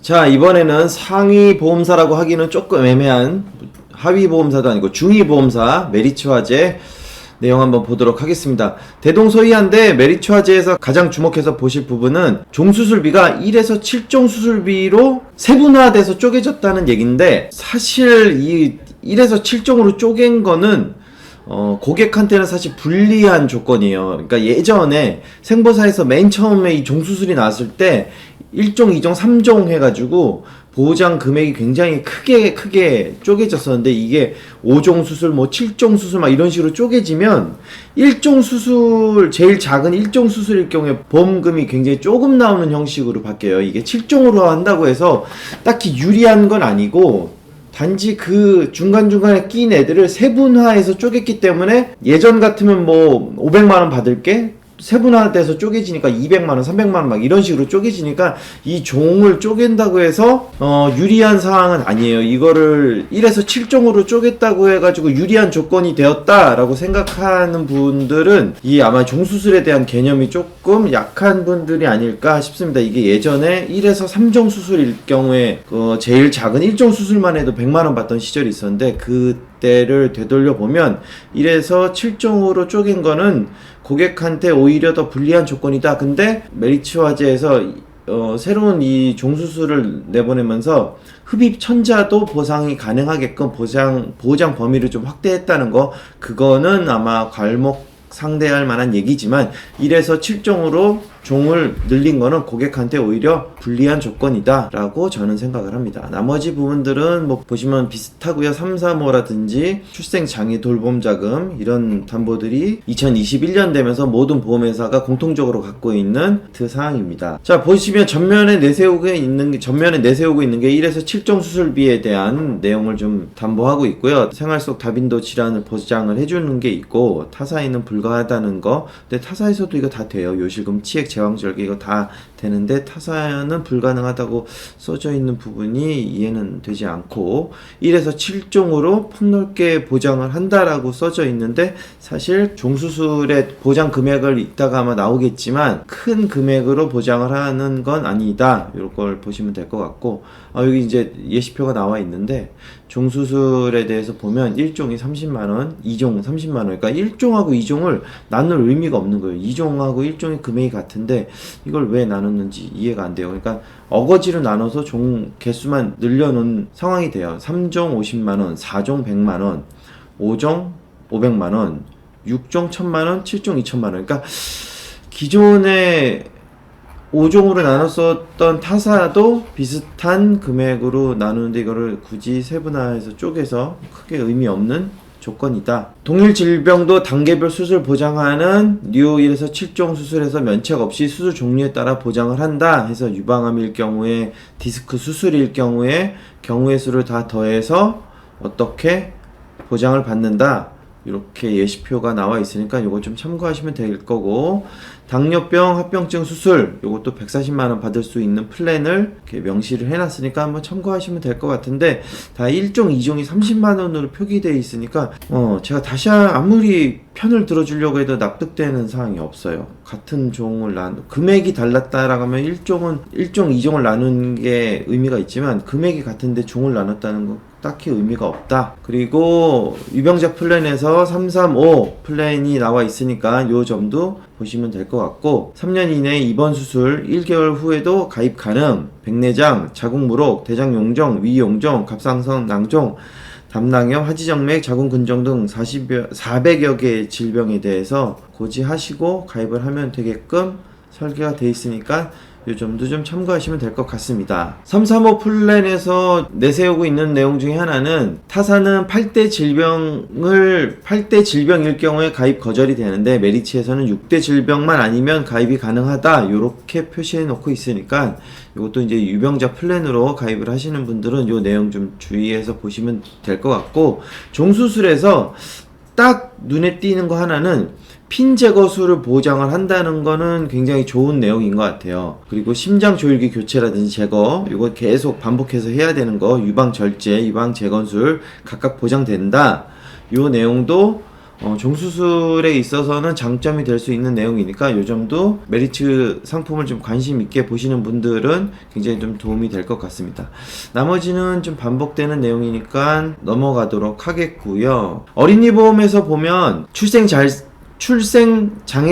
자, 이번에는 상위 보험사라고 하기는 조금 애매한 하위 보험사도 아니고 중위 보험사 메리츠 화재 내용 한번 보도록 하겠습니다. 대동소이한데 메리츠 화재에서 가장 주목해서 보실 부분은 종수술비가 1에서 7종 수술비로 세분화돼서 쪼개졌다는 얘기인데, 사실 이 1에서 7종으로 쪼갠 거는 고객한테는 사실 불리한 조건이에요. 그러니까 예전에 생보사에서 맨 처음에 이 종수술이 나왔을 때 1종, 2종, 3종 해가지고 보장 금액이 굉장히 크게 쪼개졌었는데, 이게 5종 수술, 7종 수술 막 이런 식으로 쪼개지면 1종 수술, 제일 작은 1종 수술일 경우에 보험금이 굉장히 조금 나오는 형식으로 바뀌어요. 이게 7종으로 한다고 해서 딱히 유리한 건 아니고, 단지 그 중간중간에 낀 애들을 세분화해서 쪼갰기 때문에, 예전 같으면 500만원 받을게 세분화돼서 쪼개지니까 200만원, 300만원 막 이런 식으로 쪼개지니까 이 종을 쪼갠다고 해서 유리한 상황은 아니에요. 이거를 1에서 7종으로 쪼갰다고 해가지고 유리한 조건이 되었다라고 생각하는 분들은 이 아마 종수술에 대한 개념이 조금 약한 분들이 아닐까 싶습니다. 이게 예전에 1에서 3종 수술일 경우에 제일 작은 1종 수술만 해도 100만원 받던 시절이 있었는데, 그때를 되돌려보면 1에서 7종으로 쪼갠 거는 고객한테 오히려 더 불리한 조건이다. 근데 메리츠 화재에서 새로운 이 종수술을 내보내면서 흡입 천자도 보상이 가능하게끔 보장 범위를 좀 확대했다는 거, 그거는 아마 괄목 상대할 만한 얘기지만, 1에서 7종으로 종을 늘린 거는 고객한테 오히려 불리한 조건이다 라고 저는 생각을 합니다. 나머지 부분들은 보시면 비슷하고요. 335라든지 출생장애 돌봄자금 이런 담보들이 2021년 되면서 모든 보험회사가 공통적으로 갖고 있는 그 사항입니다. 자, 보시면 전면에 내세우고 있는 게 1에서 7종 수술비에 대한 내용을 좀 담보하고 있고요. 생활 속 다빈도 질환을 보장을 해주는 게 있고, 타사에는 불가하다는 거. 근데 타사에서도 이거 다 돼요. 요실금, 치액, 제왕절개 이거 다 되는데 타사는 불가능하다고 써져 있는 부분이 이해는 되지 않고, 1에서 7종으로 폭넓게 보장을 한다라고 써져 있는데, 사실 종수술의 보장 금액을 이따가 아마 나오겠지만 큰 금액으로 보장을 하는 건 아니다, 이런 걸 보시면 될 것 같고, 여기 이제 예시표가 나와 있는데, 종수술에 대해서 보면 1종이 30만원, 2종 30만원, 그러니까 1종하고 2종을 나눌 의미가 없는 거예요. 2종하고 1종의 금액이 같은데 이걸 왜 나눴는지 이해가 안 돼요. 그러니까 어거지로 나눠서 종 개수만 늘려놓은 상황이 돼요. 3종 50만원, 4종 100만원, 5종 500만원, 6종 1000만원, 7종 2000만원. 그러니까 기존에 5종으로 나눴었던 타사도 비슷한 금액으로 나누는데, 이거를 굳이 세분화해서 쪼개서 크게 의미 없는 조건이다. 동일 질병도 단계별 수술 보장하는 뉴 1에서 7종 수술에서 면책 없이 수술 종류에 따라 보장을 한다 해서, 유방암일 경우에, 디스크 수술일 경우에 경우의 수를 다 더해서 어떻게 보장을 받는다, 이렇게 예시표가 나와 있으니까 요거 좀 참고하시면 될 거고, 당뇨병, 합병증 수술 요것도 140만원 받을 수 있는 플랜을 이렇게 명시를 해놨으니까 한번 참고하시면 될 것 같은데, 다 1종, 2종이 30만원으로 표기되어 있으니까 제가 다시 아무리 편을 들어주려고 해도 납득되는 사항이 없어요. 같은 종을 금액이 달랐다라고 하면 1종, 2종을 나눈 게 의미가 있지만, 금액이 같은데 종을 나눴다는 거 딱히 의미가 없다. 그리고 유병자 플랜에서 335 플랜이 나와 있으니까 요 점도 보시면 될 것 같고, 3년 이내에 입원 수술 1개월 후에도 가입 가능, 백내장, 자궁무록, 대장용종, 위용종, 갑상선 낭종, 담낭염, 하지정맥, 자궁근종 등 400여 개의 질병에 대해서 고지하시고 가입을 하면 되게끔 설계가 되어 있으니까 이 점도 좀 참고하시면 될 것 같습니다. 335 플랜에서 내세우고 있는 내용 중에 하나는, 타사는 8대 질병일 경우에 가입 거절이 되는데, 메리츠에서는 6대 질병만 아니면 가입이 가능하다, 이렇게 표시해 놓고 있으니까 이것도 이제 유병자 플랜으로 가입을 하시는 분들은 이 내용 좀 주의해서 보시면 될 것 같고, 종수술에서 딱 눈에 띄는 거 하나는 핀 제거술을 보장을 한다는 거는 굉장히 좋은 내용인 것 같아요. 그리고 심장 조일기 교체라든지 제거, 이거 계속 반복해서 해야 되는 거, 유방 절제, 유방 재건술 각각 보장된다, 이 내용도 종수술에 있어서는 장점이 될 수 있는 내용이니까 요 점도 메리츠 상품을 좀 관심 있게 보시는 분들은 굉장히 좀 도움이 될 것 같습니다. 나머지는 좀 반복되는 내용이니까 넘어가도록 하겠고요. 어린이 보험에서 보면 출생장애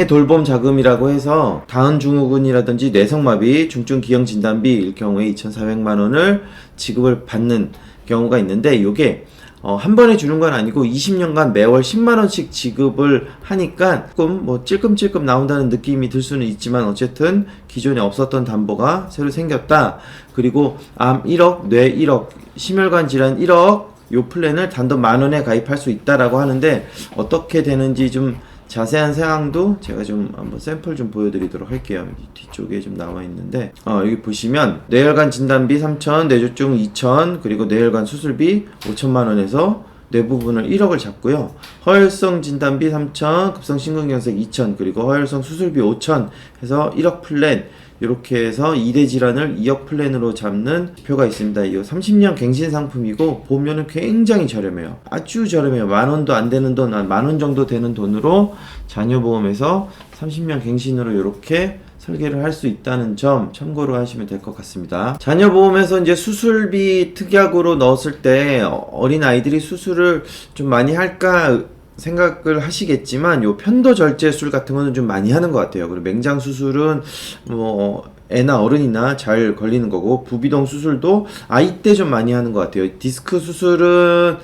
돌봄 자금이라고 해서 다은 증후군이라든지 뇌성마비, 중증 기형 진단비일 경우에 2,400만 원을 지급을 받는 경우가 있는데 요게 한 번에 주는 건 아니고 20년간 매월 10만 원씩 지급을 하니까 조금 뭐 찔끔찔끔 나온다는 느낌이 들 수는 있지만 어쨌든 기존에 없었던 담보가 새로 생겼다. 그리고 암 1억, 뇌 1억, 심혈관 질환 1억 요 플랜을 단돈 만 원에 가입할 수 있다라고 하는데 어떻게 되는지 좀 자세한 사항도 제가 좀 한번 샘플 좀 보여드리도록 할게요. 여기 뒤쪽에 좀 나와 있는데 여기 보시면 뇌혈관 진단비 3,000, 뇌졸중 2,000, 그리고 뇌혈관 수술비 5천만 원에서 뇌 부분을 1억을 잡고요. 허혈성 진단비 3,000, 급성 심근경색 2,000, 그리고 허혈성 수술비 5,000 해서 1억 플랜, 이렇게 해서 2대 질환을 2억 플랜으로 잡는 표가 있습니다. 이 30년 갱신 상품이고 보면은 굉장히 저렴해요. 아주 저렴해요. 만 원도 안 되는 돈, 만 원 정도 되는 돈으로 자녀보험에서 30년 갱신으로 이렇게 설계를 할 수 있다는 점 참고로 하시면 될 것 같습니다. 자녀보험에서 이제 수술비 특약으로 넣었을 때 어린 아이들이 수술을 좀 많이 할까 생각을 하시겠지만 요 편도절제술 같은 거는 좀 많이 하는 것 같아요. 그리고 맹장 수술은 뭐 애나 어른이나 잘 걸리는 거고, 부비동 수술도 아이 때 좀 많이 하는 것 같아요. 디스크 수술은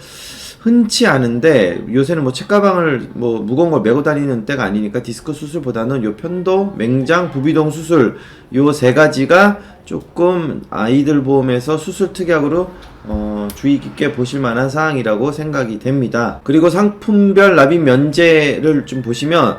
흔치 않은데 요새는 뭐 책가방을 뭐 무거운 걸 메고 다니는 때가 아니니까 디스크 수술보다는 요 편도, 맹장, 부비동 수술 요 세 가지가 조금 아이들 보험에서 수술 특약으로 주의 깊게 보실 만한 사항이라고 생각이 됩니다. 그리고 상품별 납입 면제를 좀 보시면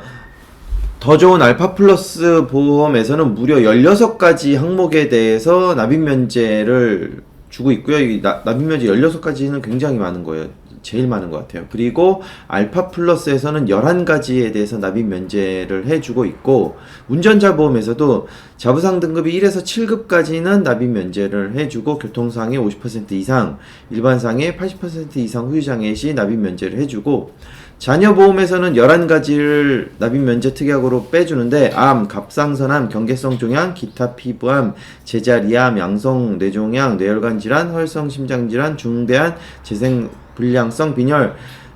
더 좋은 알파 플러스 보험에서는 무려 16가지 항목에 대해서 납입 면제를 주고 있고요. 이 납입 면제 16가지는 굉장히 많은 거예요. 제일 많은 것 같아요. 그리고 알파 플러스에서는 11가지에 대해서 납입 면제를 해주고 있고, 운전자 보험에서도 자부상 등급이 1에서 7급까지는 납입 면제를 해주고, 교통상해 50% 이상, 일반상해 80% 이상 후유장애 시 납입 면제를 해주고, 자녀보험에서는 11가지를 납입 면제 특약으로 빼주는데, 암, 갑상선암, 경계성 종양, 기타 피부암, 제자리암, 양성 뇌종양, 뇌혈관 질환, 허혈성 심장 질환, 중대한 재생 불량성 빈혈,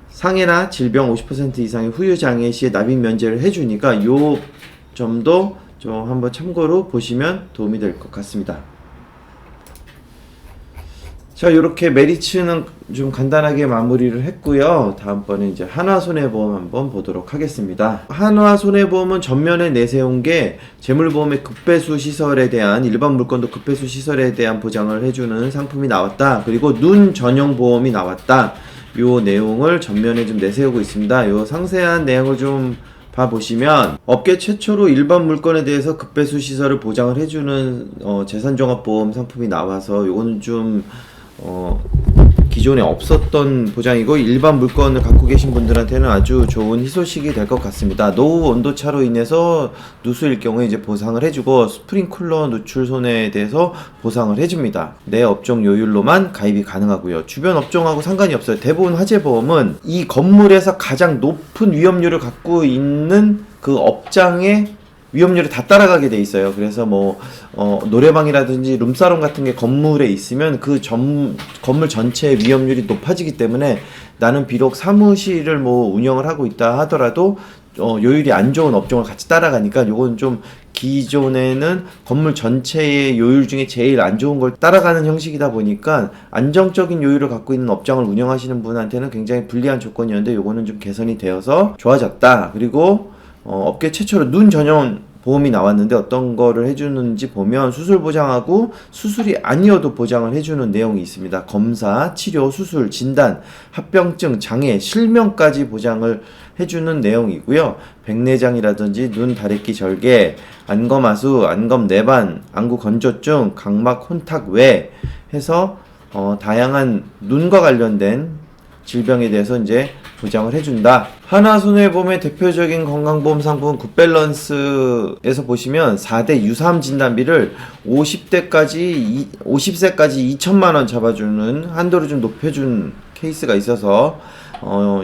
상해나 질병 50% 이상의 후유장애 시에 납입 면제를 해주니까 요 점도 좀 한번 참고로 보시면 도움이 될 것 같습니다. 자, 요렇게 메리츠는 좀 간단하게 마무리를 했고요. 다음번에 이제 한화손해보험 한번 보도록 하겠습니다. 한화손해보험은 전면에 내세운 게 재물보험의 급배수 시설에 대한, 일반 물건도 급배수 시설에 대한 보장을 해주는 상품이 나왔다. 그리고 눈 전용 보험이 나왔다. 요 내용을 전면에 좀 내세우고 있습니다. 요 상세한 내용을 좀 봐보시면 업계 최초로 일반 물건에 대해서 급배수 시설을 보장을 해주는 재산종합보험 상품이 나와서 요거는 좀 기존에 없었던 보장이고, 일반 물건을 갖고 계신 분들한테는 아주 좋은 희소식이 될 것 같습니다. 노후 온도차로 인해서 누수일 경우에 이제 보상을 해주고, 스프링쿨러 누출 손해에 대해서 보상을 해줍니다. 내 업종 요율로만 가입이 가능하고요. 주변 업종하고 상관이 없어요. 대부분 화재보험은 이 건물에서 가장 높은 위험률을 갖고 있는 그 업장의 위험률이 다 따라가게 돼 있어요. 그래서 뭐 노래방이라든지 룸사롱 같은 게 건물에 있으면 그 건물 전체의 위험률이 높아지기 때문에, 나는 비록 사무실을 뭐 운영을 하고 있다 하더라도 요율이 안 좋은 업종을 같이 따라가니까, 요건 좀 기존에는 건물 전체의 요율 중에 제일 안 좋은 걸 따라가는 형식이다 보니까 안정적인 요율을 갖고 있는 업장을 운영하시는 분한테는 굉장히 불리한 조건이었는데, 요거는 좀 개선이 되어서 좋아졌다. 그리고 업계 최초로 눈 전용 보험이 나왔는데 어떤 거를 해주는지 보면, 수술 보장하고 수술이 아니어도 보장을 해주는 내용이 있습니다. 검사, 치료, 수술, 진단, 합병증, 장애, 실명까지 보장을 해주는 내용이고요. 백내장이라든지 눈 다래끼 절개, 안검하수, 안검 내반, 안구 건조증, 각막 혼탁 외 해서 다양한 눈과 관련된 질병에 대해서 이제 보장을 해준다. 한화손해보험의 대표적인 건강보험 상품 굿밸런스에서 보시면 4대 유사암 진단비를 50세까지 2천만원 잡아주는 한도를 좀 높여준 케이스가 있어서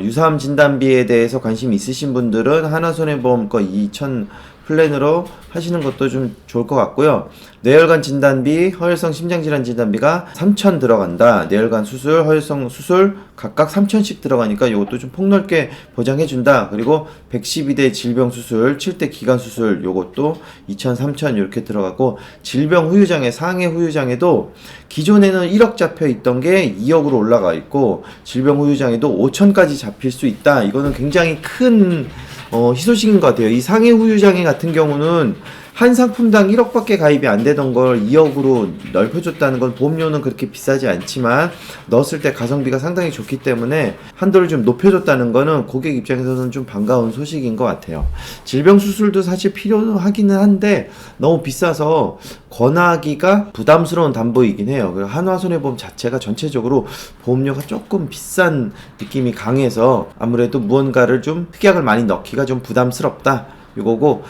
유사암 진단비에 대해서 관심 있으신 분들은 하나손해보험 거 2,000 플랜으로 하시는 것도 좀 좋을 것 같고요. 뇌혈관 진단비, 허혈성 심장질환 진단비가 3,000 들어간다. 뇌혈관 수술, 허혈성 수술 각각 3,000씩 들어가니까 이것도 좀 폭넓게 보장해준다. 그리고 112대 질병 수술, 7대 기관 수술 요것도 2,000, 3,000 이렇게 들어가고, 질병 후유장애, 상해 후유장애도 기존에는 1억 잡혀 있던 게 2억으로 올라가 있고, 질병 후유장애도 5,000까지 잡힐 수 있다. 이거는 굉장히 큰 희소식인 것 같아요. 이 상해 후유장애 같은 경우는 한 상품당 1억밖에 가입이 안 되던 걸 2억으로 넓혀줬다는 건, 보험료는 그렇게 비싸지 않지만 넣었을 때 가성비가 상당히 좋기 때문에 한도를 좀 높여줬다는 거는 고객 입장에서는 좀 반가운 소식인 것 같아요. 질병 수술도 사실 필요하기는 한데 너무 비싸서 권하기가 부담스러운 담보이긴 해요. 한화손해보험 자체가 전체적으로 보험료가 조금 비싼 느낌이 강해서 아무래도 무언가를 좀 특약을 많이 넣기가 좀 부담스럽다, 요거고,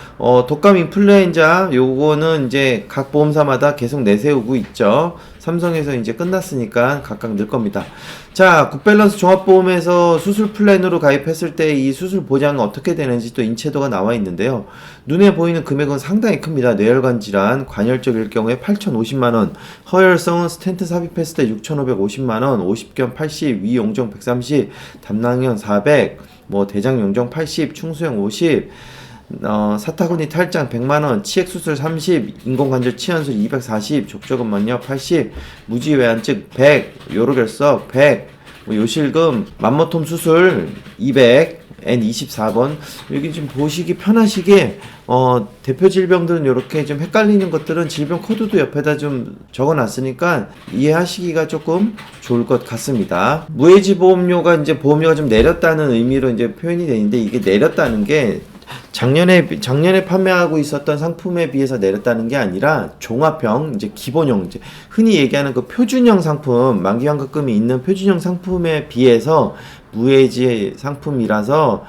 독감 인플루엔자 요거는 이제 각 보험사마다 계속 내세우고 있죠. 삼성에서 이제 끝났으니까 각각 늘 겁니다. 자, 굿밸런스 종합보험에서 수술 플랜으로 가입했을 때 이 수술 보장은 어떻게 되는지 또 인체도가 나와 있는데요. 눈에 보이는 금액은 상당히 큽니다. 뇌혈관 질환, 관열적일 경우에 8,050만원, 허혈성은 스텐트 삽입했을 때 6,550만원, 50견 80, 위용종 130, 담낭형 400, 대장용종 80, 충수형 50, 사타구니 탈장 100만원, 치액수술 30, 인공관절 치환술 240, 족저근막염 80, 무지외환증 100, 요로결석 100, 요실금, 맘모톰 수술 200, N24번. 여기 좀 보시기 편하시게 대표 질병들은 이렇게 좀 헷갈리는 것들은 질병 코드도 옆에다 좀 적어놨으니까 이해하시기가 조금 좋을 것 같습니다. 무해지 보험료가 이제 보험료가 좀 내렸다는 의미로 이제 표현이 되는데, 이게 내렸다는 게 작년에 판매하고 있었던 상품에 비해서 내렸다는 게 아니라 종합형, 이제 기본형, 이제 흔히 얘기하는 그 표준형 상품, 만기 환급금이 있는 표준형 상품에 비해서 무해지 상품이라서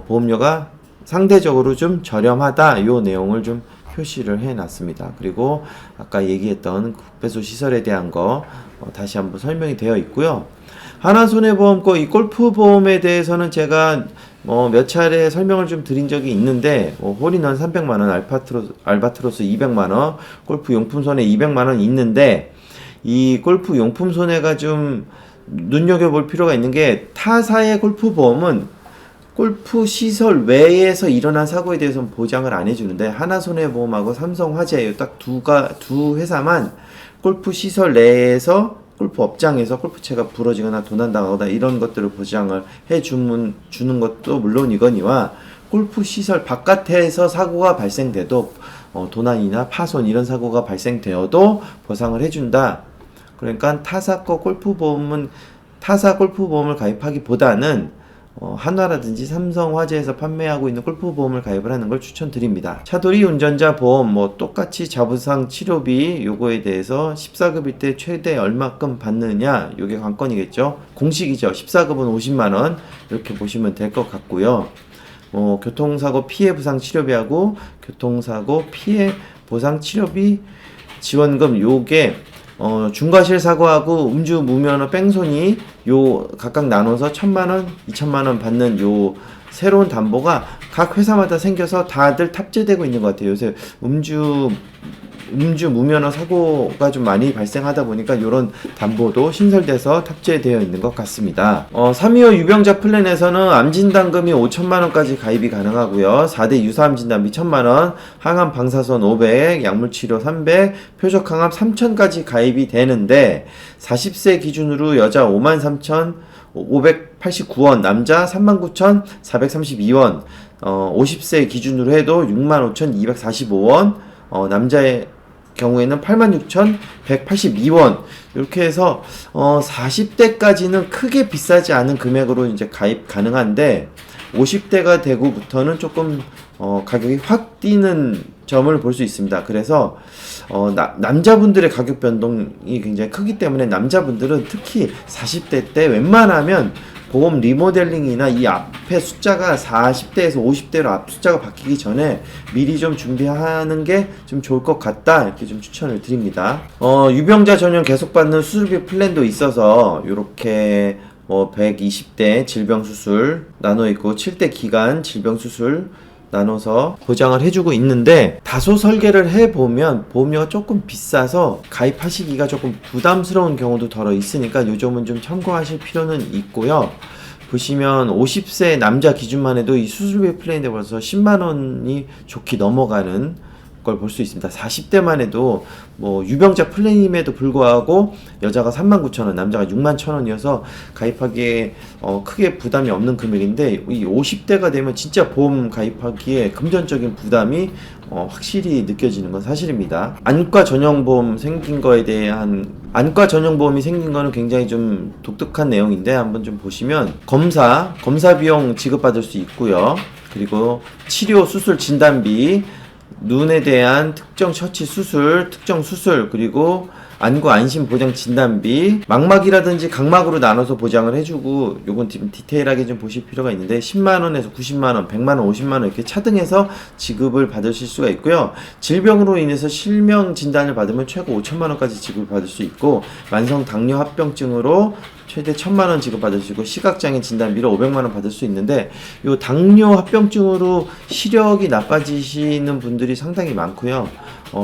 보험료가 상대적으로 좀 저렴하다, 요 내용을 좀 표시를 해 놨습니다. 그리고 아까 얘기했던 국배소 시설에 대한 거 다시 한번 설명이 되어 있고요. 하나손해보험 거 이 골프 보험에 대해서는 제가 몇 차례 설명을 좀 드린 적이 있는데, 홀인원 300만원, 알바트로스 200만원, 골프 용품 손해 200만원 있는데, 이 골프 용품 손해가 좀 눈여겨볼 필요가 있는 게, 타사의 골프 보험은 골프 시설 외에서 일어난 사고에 대해서는 보장을 안 해주는데, 하나손해보험하고 삼성화재 딱 두 회사만 골프 시설 내에서, 골프 업장에서 골프채가 부러지거나 도난당하거나 이런 것들을 보장을 해주는 것도 물론이거니와, 골프 시설 바깥에서 사고가 발생돼도 도난이나 파손 이런 사고가 발생되어도 보상을 해준다. 그러니까 타사 골프보험을 가입하기보다는 한화라든지 삼성화재에서 판매하고 있는 골프보험을 가입을 하는 걸 추천드립니다. 차돌이 운전자 보험 똑같이 자부상 치료비 요거에 대해서 14급일 때 최대 얼마큼 받느냐, 요게 관건이겠죠. 공식이죠. 14급은 50만원 이렇게 보시면 될 것 같고요. 교통사고 피해 부상 치료비하고 교통사고 피해 보상 치료비 지원금, 요게 중과실 사고하고 음주 무면허 뺑소니 요 각각 나눠서 1,000만원, 2,000만원 받는 요 새로운 담보가 각 회사마다 생겨서 다들 탑재되고 있는 것 같아요. 요새 음주 무면허 사고가 좀 많이 발생하다 보니까 이런 담보도 신설돼서 탑재되어 있는 것 같습니다. 325 유병자 플랜에서는 암진단금이 5천만원까지 가입이 가능하고요. 4대 유사암 진단비 1,000만원, 항암 방사선 500, 약물치료 300, 표적항암 3,000까지 가입이 되는데, 40세 기준으로 여자 53,589원, 남자 39,432원, 50세 기준으로 해도 65,245원, 남자의 경우에는 86,182원, 이렇게 해서 40대까지는 크게 비싸지 않은 금액으로 이제 가입 가능한데, 50대가 되고부터는 조금 가격이 확 뛰는 점을 볼 수 있습니다. 그래서 남자분들의 가격 변동이 굉장히 크기 때문에 남자분들은 특히 40대 때 웬만하면 보험 리모델링이나 이 앞에 숫자가 40대에서 50대로 앞 숫자가 바뀌기 전에 미리 좀 준비하는 게 좀 좋을 것 같다, 이렇게 좀 추천을 드립니다. 유병자 전용 계속 받는 수술비 플랜도 있어서 이렇게 120대 질병수술 나눠있고 7대 기간 질병수술 나눠서 보장을 해주고 있는데, 다소 설계를 해보면 보험료가 조금 비싸서 가입하시기가 조금 부담스러운 경우도 덜어 있으니까 요 점은 좀 참고하실 필요는 있고요. 보시면 50세 남자 기준만 해도 이 수술비 플랜에 벌써 10만원이 좋게 넘어가는 걸 볼 수 있습니다. 40대만 해도 유병자 플랜임에도 불구하고 여자가 39,000원, 남자가 61,000원이어서 가입하기에 크게 부담이 없는 금액인데, 이 50대가 되면 진짜 보험 가입하기에 금전적인 부담이 확실히 느껴지는 건 사실입니다. 안과 전용보험이 생긴 거는 굉장히 좀 독특한 내용인데, 한번 좀 보시면 검사 비용 지급받을 수 있고요. 그리고 치료, 수술, 진단비, 눈에 대한 특정 처치 수술, 특정 수술, 그리고 안구 안심 보장 진단비, 망막이라든지 각막으로 나눠서 보장을 해주고, 요건 좀 디테일하게 좀 보실 필요가 있는데 10만원에서 90만원, 100만원, 50만원 이렇게 차등해서 지급을 받으실 수가 있고요. 질병으로 인해서 실명 진단을 받으면 최고 5천만원까지 지급을 받을 수 있고, 만성 당뇨 합병증으로 최대 1,000만원 지급받을 수 있고, 시각장애 진단비로 500만원 받을 수 있는데, 요 당뇨 합병증으로 시력이 나빠지시는 분들이 상당히 많고요.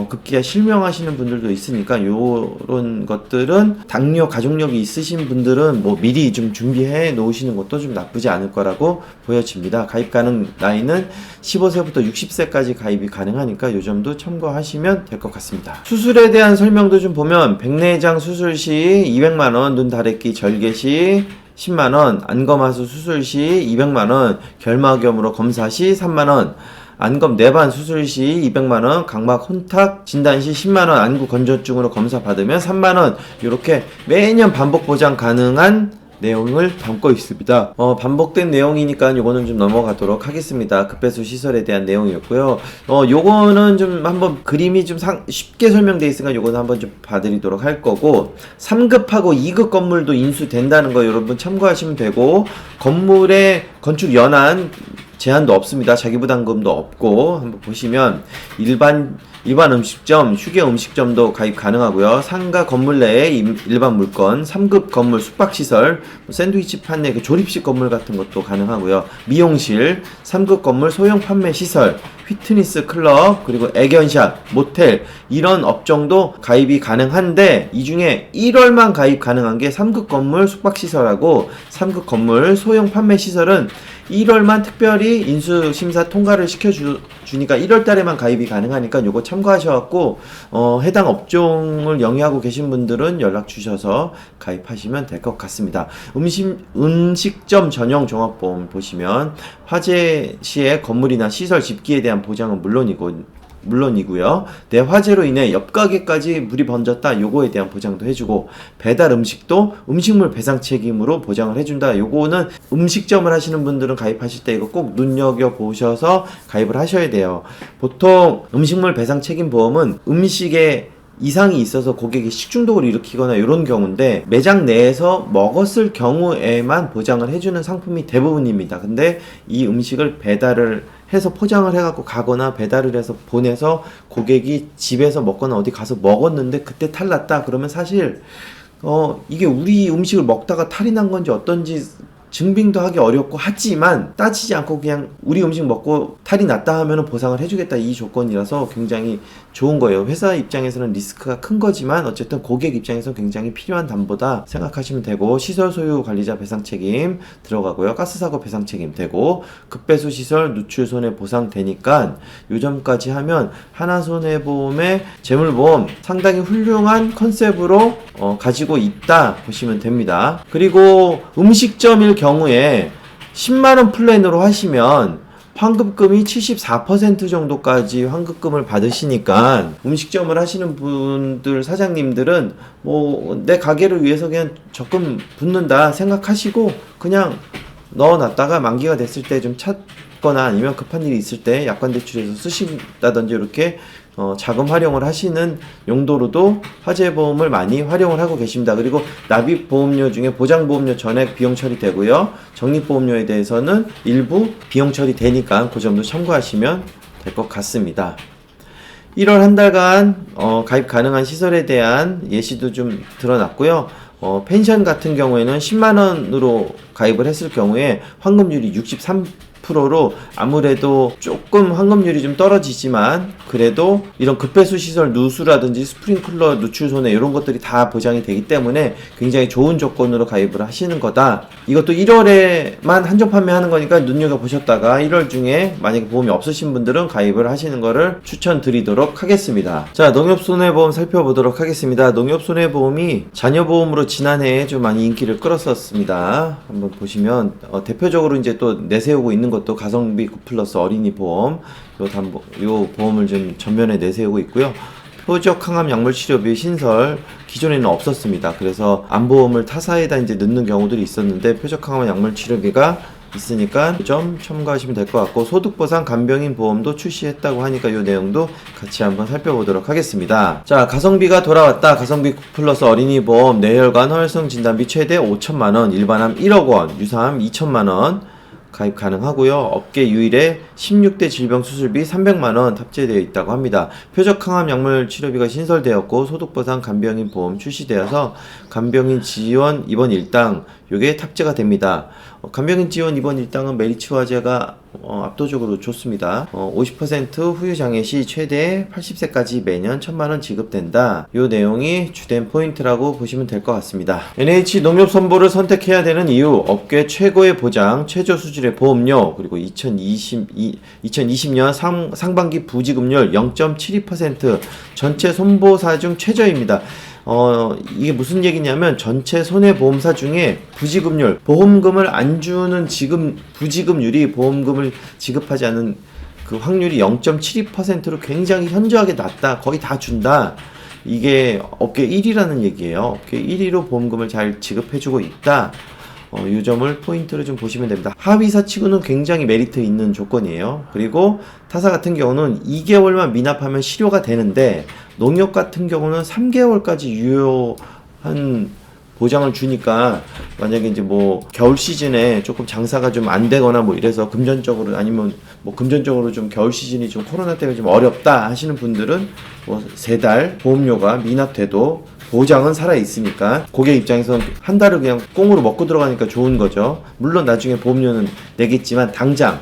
급기야 실명하시는 분들도 있으니까 요런 것들은 당뇨 가족력이 있으신 분들은 미리 좀 준비해 놓으시는 것도 좀 나쁘지 않을 거라고 보여집니다. 가입 가능 나이는 15세부터 60세까지 가입이 가능하니까 요 점도 참고하시면 될 것 같습니다. 수술에 대한 설명도 좀 보면, 백내장 수술 시 200만원, 눈 다래끼 절개 시 10만원, 안검하수 수술 시 200만원, 결막염으로 검사 시 3만원, 안검 내반 수술 시 200만원, 각막 혼탁 진단 시 10만원, 안구 건조증으로 검사 받으면 3만원, 이렇게 매년 반복 보장 가능한 내용을 담고 있습니다. 반복된 내용이니까 요거는 좀 넘어가도록 하겠습니다. 급배수 시설에 대한 내용이었고요. 요거는 좀 한번 그림이 좀 쉽게 설명되어 있으니까 요거는 한번 좀 봐드리도록 할 거고, 3급하고 2급 건물도 인수된다는 거 여러분 참고하시면 되고, 건물의 건축 연한 제한도 없습니다. 자기부담금도 없고, 한번 보시면 일반 음식점, 휴게 음식점도 가입 가능하고요. 상가 건물 내에 일반 물건, 3급 건물 숙박시설, 샌드위치 판매 조립식 건물 같은 것도 가능하고요. 미용실, 3급 건물 소형 판매 시설, 피트니스 클럽, 그리고 애견샵, 모텔, 이런 업종도 가입이 가능한데, 이 중에 1월만 가입 가능한 게 3급 건물 숙박시설하고 3급 건물 소형 판매 시설은 1월만 특별히 인수심사 통과를 시켜주니까 1월달에만 가입이 가능하니까 요거 참고하셔갖고 해당 업종을 영위하고 계신 분들은 연락 주셔서 가입하시면 될 것 같습니다. 음식점 전용 종합보험 보시면 화재 시에 건물이나 시설 집기에 대한 보장은 물론이고요. 내 화재로 인해 옆 가게까지 물이 번졌다, 요거에 대한 보장도 해주고, 배달 음식도 음식물 배상 책임으로 보장을 해준다. 요거는 음식점을 하시는 분들은 가입하실 때 이거 꼭 눈여겨보셔서 가입을 하셔야 돼요. 보통 음식물 배상 책임 보험은 음식에 이상이 있어서 고객이 식중독을 일으키거나 이런 경우인데, 매장 내에서 먹었을 경우에만 보장을 해주는 상품이 대부분입니다. 근데 이 음식을 배달을 해서 포장을 해갖고 가거나 배달을 해서 보내서 고객이 집에서 먹거나 어디 가서 먹었는데 그때 탈 났다 그러면, 사실 이게 우리 음식을 먹다가 탈이 난 건지 어떤지 증빙도 하기 어렵고, 하지만 따지지 않고 그냥 우리 음식 먹고 탈이 났다 하면 보상을 해주겠다, 이 조건이라서 굉장히 좋은 거예요. 회사 입장에서는 리스크가 큰 거지만 어쨌든 고객 입장에서 굉장히 필요한 담보다 생각하시면 되고, 시설 소유 관리자 배상 책임 들어가고요. 가스 사고 배상 책임 되고, 급배수 시설 누출 손해 보상 되니까 요 점까지 하면 하나손해보험의 재물보험 상당히 훌륭한 컨셉으로 가지고 있다 보시면 됩니다. 그리고 음식점일 경우에 10만원 플랜으로 하시면 환급금이 74% 정도까지 환급금을 받으시니까, 음식점을 하시는 분들, 사장님들은 내 가게를 위해서 그냥 적금 붓는다 생각하시고 그냥 넣어놨다가 만기가 됐을 때 좀 찾거나 아니면 급한 일이 있을 때 약관 대출해서 쓰신다든지, 이렇게 자금 활용을 하시는 용도로도 화재보험을 많이 활용을 하고 계십니다. 그리고 납입보험료 중에 보장보험료 전액 비용 처리되고요. 적립보험료에 대해서는 일부 비용 처리되니까 그 점도 참고하시면 될 것 같습니다. 1월 한 달간 가입 가능한 시설에 대한 예시도 좀 드러났고요. 펜션 같은 경우에는 10만원으로 가입을 했을 경우에 환급률이 63%로 아무래도 조금 환급률이 좀 떨어지지만 그래도 이런 급배수 시설 누수라든지 스프링클러 누출 손해 이런 것들이 다 보장이 되기 때문에 굉장히 좋은 조건으로 가입을 하시는 거다. 이것도 1월에만 한정 판매하는 거니까 눈여겨보셨다가 1월 중에 만약에 보험이 없으신 분들은 가입을 하시는 거를 추천드리도록 하겠습니다. 자, 농협손해보험 살펴보도록 하겠습니다. 농협손해보험이 자녀보험으로 지난해에 좀 많이 인기를 끌었었습니다. 한번 보시면 대표적으로 이제 또 내세우고 있는 것도 가성비 9플러스 어린이 보험 요 보험을 좀 전면에 내세우고 있고요. 표적 항암 약물 치료비 신설 기존에는 없었습니다. 그래서 암보험을 타사에다 이제 넣는 경우들이 있었는데 표적 항암 약물 치료비가 있으니까 좀 첨가하시면 될 것 같고, 소득보상 간병인 보험도 출시했다고 하니까 이 내용도 같이 한번 살펴보도록 하겠습니다. 자, 가성비가 돌아왔다. 가성비 플러스 어린이 보험 뇌혈관 허혈성 진단비 최대 5천만원, 일반암 1억원, 유사암 2천만원 가입 가능하고요. 업계 유일의 16대 질병 수술비 300만원 탑재되어 있다고 합니다. 표적 항암 약물 치료비가 신설되었고 소득보상 간병인 보험 출시되어서 간병인 지원 입원 일당 요게 탑재가 됩니다. 간병인 지원 입원 일당은 메리츠화재가 압도적으로 좋습니다. 50% 후유장애 시 최대 80세까지 매년 1,000만원 지급된다. 요 내용이 주된 포인트라고 보시면 될 것 같습니다. NH 농협선보를 선택해야 되는 이유, 업계 최고의 보장, 최저 수준의 보험료, 그리고 2020년 상반기 부지급률 0.72%, 전체 손보사 중 최저입니다. 이게 무슨 얘기냐면 전체 손해보험사 중에 부지급률, 보험금을 안 주는 부지급률이 보험금을 지급하지 않은 그 확률이 0.72%로 굉장히 현저하게 낮다. 거의 다 준다. 이게 업계 1위라는 얘기예요. 업계 1위로 보험금을 잘 지급해주고 있다. 이 점을 포인트로 좀 보시면 됩니다. 하위사 치고는 굉장히 메리트 있는 조건이에요. 그리고 타사 같은 경우는 2개월만 미납하면 실효가 되는데 농협 같은 경우는 3개월까지 유효한 보장을 주니까 만약에 이제 뭐 겨울 시즌에 조금 장사가 좀 안 되거나 뭐 이래서 금전적으로 아니면 뭐 금전적으로 좀 겨울 시즌이 좀 코로나 때문에 좀 어렵다 하시는 분들은 뭐 3달 보험료가 미납돼도 보장은 살아있으니까 고객 입장에서는 한 달을 그냥 꽁으로 먹고 들어가니까 좋은 거죠. 물론 나중에 보험료는 내겠지만 당장